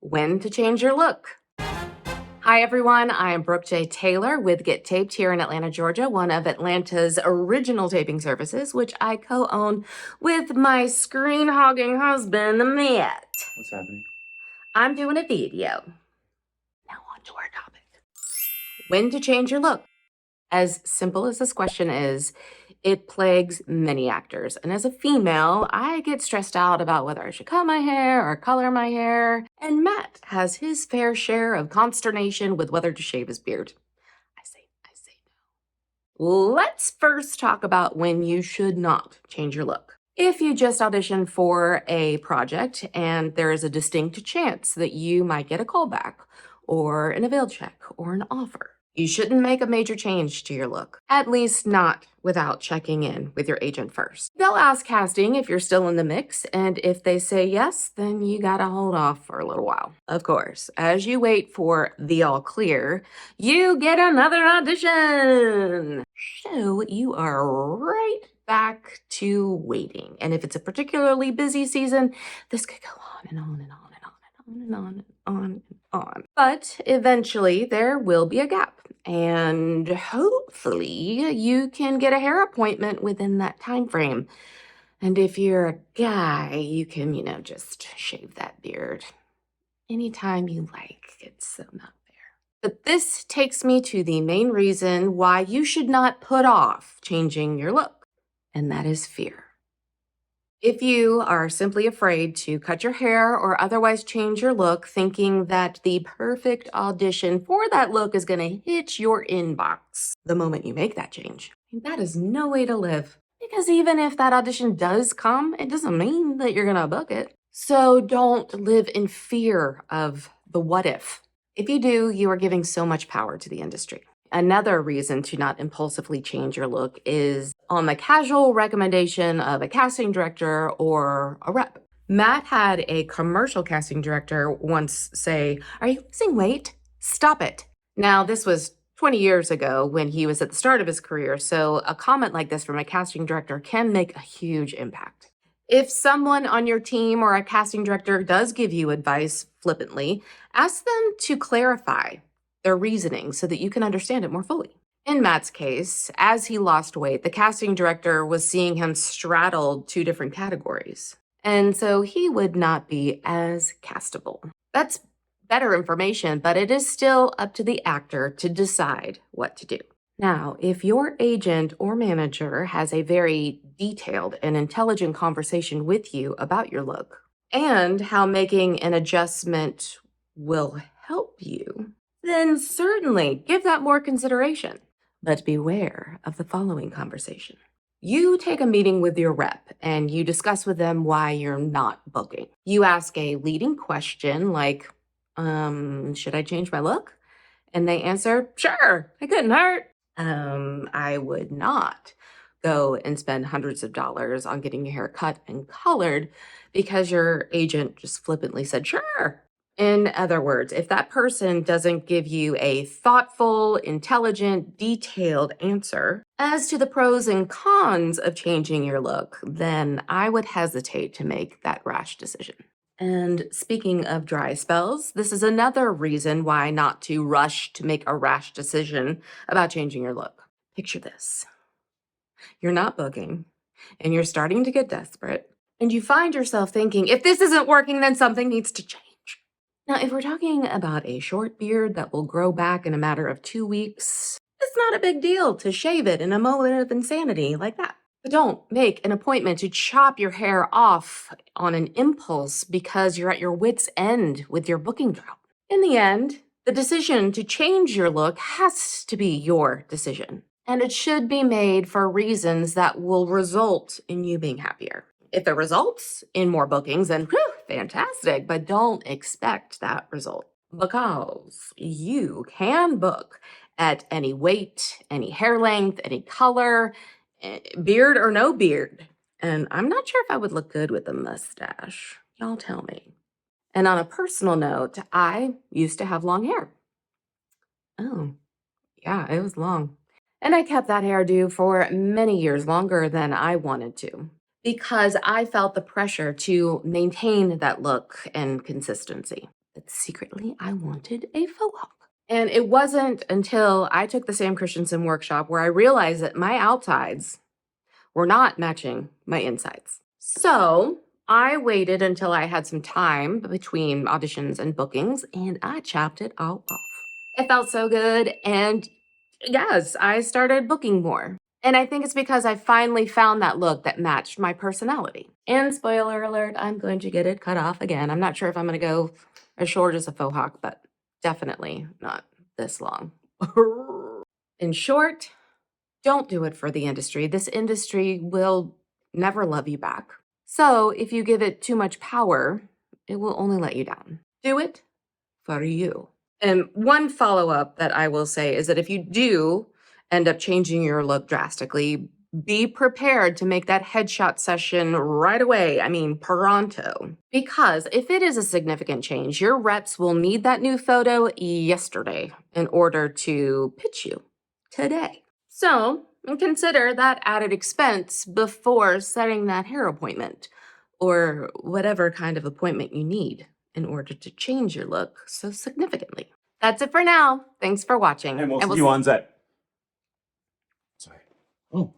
When to change your look. Hi, everyone. I am Brooke J. Taylor with Get Taped here in Atlanta, Georgia, one of Atlanta's original taping services, which I co-own with my screen-hogging husband, Matt. What's happening? I'm doing a video. Now on to our topic. When to change your look. As simple as this question is, it plagues many actors. And as a female, I get stressed out about whether I should cut my hair or color my hair. And Matt has his fair share of consternation with whether to shave his beard. I say no. Let's first talk about when you should not change your look. If you just auditioned for a project and there is a distinct chance that you might get a callback or an avail check or an offer, you shouldn't make a major change to your look, at least not without checking in with your agent first. They'll ask casting if you're still in the mix, and if they say yes, then you gotta hold off for a little while. Of course, as you wait for the all clear, you get another audition. So you are right back to waiting. And if it's a particularly busy season, this could go on and on and on and on and on and on and on and on. But eventually there will be a gap. And hopefully you can get a hair appointment within that time frame. And if you're a guy, you can, just shave that beard anytime you like. It's so not fair. But this takes me to the main reason why you should not put off changing your look, and that is fear. If you are simply afraid to cut your hair or otherwise change your look, thinking that the perfect audition for that look is going to hit your inbox the moment you make that change, that is no way to live. Because even if that audition does come, it doesn't mean that you're going to book it. So don't live in fear of the what if. If you do, you are giving so much power to the industry. Another reason to not impulsively change your look is on the casual recommendation of a casting director or a rep. Matt had a commercial casting director once say, "Are you losing weight? Stop it." Now, this was 20 years ago when he was at the start of his career, so a comment like this from a casting director can make a huge impact. If someone on your team or a casting director does give you advice flippantly, ask them to clarify their reasoning so that you can understand it more fully. In Matt's case, as he lost weight, the casting director was seeing him straddle two different categories. And so he would not be as castable. That's better information, but it is still up to the actor to decide what to do. Now, if your agent or manager has a very detailed and intelligent conversation with you about your look and how making an adjustment will help you, then certainly give that more consideration. But beware of the following conversation. You take a meeting with your rep and you discuss with them why you're not booking. You ask a leading question like, should I change my look? And they answer, sure, it couldn't hurt. I would not go and spend hundreds of dollars on getting your hair cut and colored because your agent just flippantly said, sure. In other words, if that person doesn't give you a thoughtful, intelligent, detailed answer as to the pros and cons of changing your look, then I would hesitate to make that rash decision. And speaking of dry spells, this is another reason why not to rush to make a rash decision about changing your look. Picture this. You're not booking, and you're starting to get desperate, and you find yourself thinking, if this isn't working, then something needs to change. Now, if we're talking about a short beard that will grow back in a matter of 2 weeks, it's not a big deal to shave it in a moment of insanity like that. But don't make an appointment to chop your hair off on an impulse because you're at your wit's end with your booking drought. In the end, the decision to change your look has to be your decision, and it should be made for reasons that will result in you being happier. If it results in more bookings, then whew, fantastic, but don't expect that result because you can book at any weight, any hair length, any color, beard or no beard. And I'm not sure if I would look good with a mustache. Y'all tell me. And on a personal note, I used to have long hair. Oh, yeah, it was long. And I kept that hairdo for many years, longer than I wanted to, because I felt the pressure to maintain that look and consistency. but secretly I wanted a faux hawk. And it wasn't until I took the Sam Christensen workshop where I realized that my outsides were not matching my insides. So I waited until I had some time between auditions and bookings, and I chopped it all off. It felt so good, and yes, I started booking more. And I think it's because I finally found that look that matched my personality. And spoiler alert, I'm going to get it cut off again. I'm not sure if I'm going to go as short as a faux hawk, but definitely not this long. In short, don't do it for the industry. This industry will never love you back. So if you give it too much power, it will only let you down. Do it for you. And one follow-up that I will say is that if you do end up changing your look drastically, be prepared to make that headshot session right away. I mean, pronto. Because if it is a significant change, your reps will need that new photo yesterday in order to pitch you today. So consider that added expense before setting that hair appointment or whatever kind of appointment you need in order to change your look so significantly. That's it for now. Thanks for watching. And we'll see you on set. Sorry. Oh.